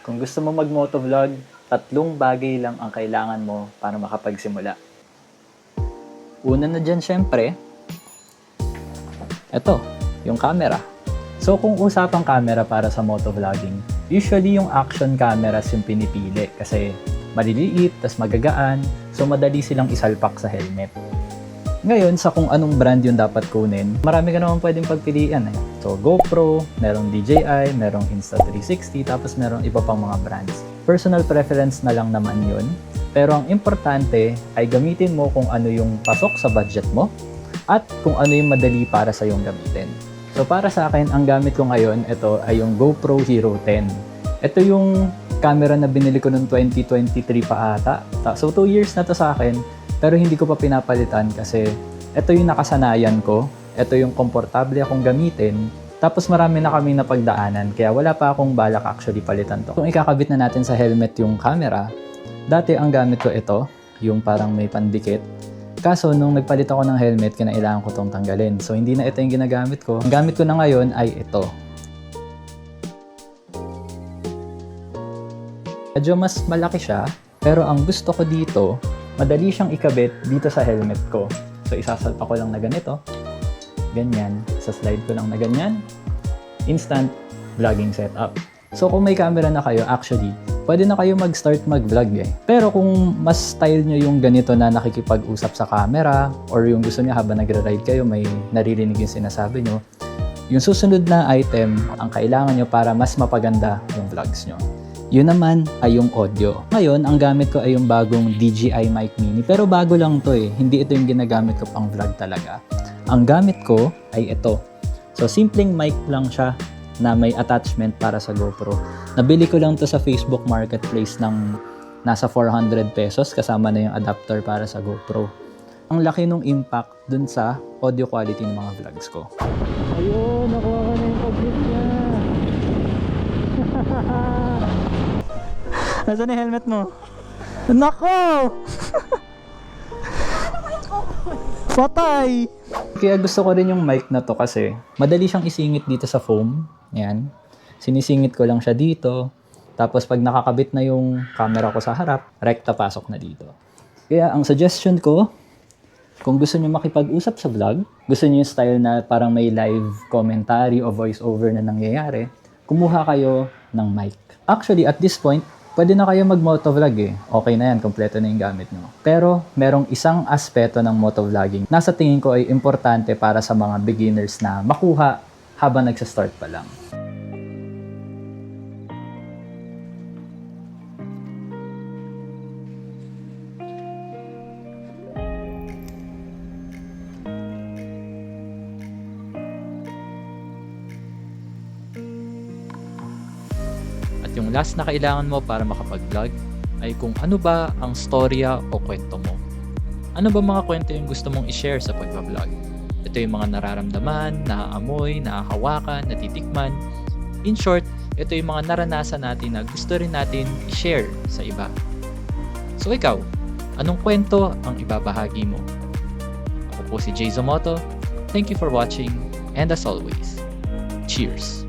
Kung gusto mo mag-motovlog, 3 bagay lang ang kailangan mo para makapagsimula. Una na dyan syempre, ito, yung camera. So kung usapang camera para sa motovlogging, usually yung action cameras yung pinipili kasi maliliit, tas magagaan, so madali silang isalpak sa helmet. Ngayon, sa kung anong brand yung dapat kunin, marami ka naman pwedeng pagpilian eh. So, GoPro, merong DJI, merong Insta360, tapos merong iba pang mga brands. Personal preference na lang naman yun. Pero ang importante ay gamitin mo kung ano yung pasok sa budget mo at kung ano yung madali para sa yung gamitin. So, para sa akin, ang gamit ko ngayon, ito ay yung GoPro Hero 10. Ito yung camera na binili ko noong 2023 pa ata. So, 2 years na to sa akin. Pero hindi ko pa pinapalitan kasi ito yung nakasanayan ko, ito yung komportable akong gamitin, tapos marami na kami napagdaanan kaya wala pa akong balak actually palitan to. Kung ikakabit na natin sa helmet yung camera, dati ang gamit ko ito, yung parang may pandikit. Kaso nung nagpalit ako ng helmet, kinailangan ko tong tanggalin. So hindi na ito yung ginagamit ko. Ang gamit ko na ngayon ay ito. Medyo mas malaki siya, pero ang gusto ko dito, madali siyang ikabit dito sa helmet ko. So, isasalpa ko lang na ganito. Ganyan. Sa slide ko lang na ganyan. Instant vlogging setup. So, kung may camera na kayo, actually, pwede na kayo mag-start mag-vlog eh. Pero kung mas style nyo yung ganito na nakikipag-usap sa camera or yung gusto nyo habang nagre-ride kayo, may naririnig yung sinasabi nyo, yung susunod na item ang kailangan nyo para mas mapaganda yung vlogs nyo. Yun naman ay yung audio. Ngayon, ang gamit ko ay yung bagong DJI Mic Mini. Pero bago lang to eh. Hindi ito yung ginagamit ko pang vlog talaga. Ang gamit ko ay ito. So, simpleng mic lang siya na may attachment para sa GoPro. Nabili ko lang to sa Facebook Marketplace ng nasa 400 pesos kasama na yung adapter para sa GoPro. Ang laki nung impact dun sa audio quality ng mga vlogs ko. Ayun, nakuha ko na yung pag-grip niya. Nasaan yung helmet mo? Nako! Patay! Kaya gusto ko rin yung mic na to kasi madali siyang isingit dito sa foam. Yan. Sinisingit ko lang siya dito. Tapos pag nakakabit na yung camera ko sa harap, rekta pasok na dito. Kaya ang suggestion ko, kung gusto niyo makipag-usap sa vlog, gusto niyo yung style na parang may live commentary o voice over na nangyayari, kumuha kayo ng mic. Actually, at this point, pwede na kayo mag-motovlog eh. Okay na yan, kompleto na yung gamit nyo. Pero, merong isang aspeto ng motovlogging na sa tingin ko ay importante para sa mga beginners na makuha habang nagsa-start pa lang. At yung last na kailangan mo para makapag-vlog ay kung ano ba ang storya o kwento mo. Ano ba mga kwento yung gusto mong i-share sa pagbablog? Ito yung mga nararamdaman, naaamoy, nahahawakan, natitikman. In short, ito yung mga naranasan natin na gusto rin natin i-share sa iba. So ikaw, anong kwento ang ibabahagi mo? Ako po si Jay Zomoto. Thank you for watching and as always, cheers!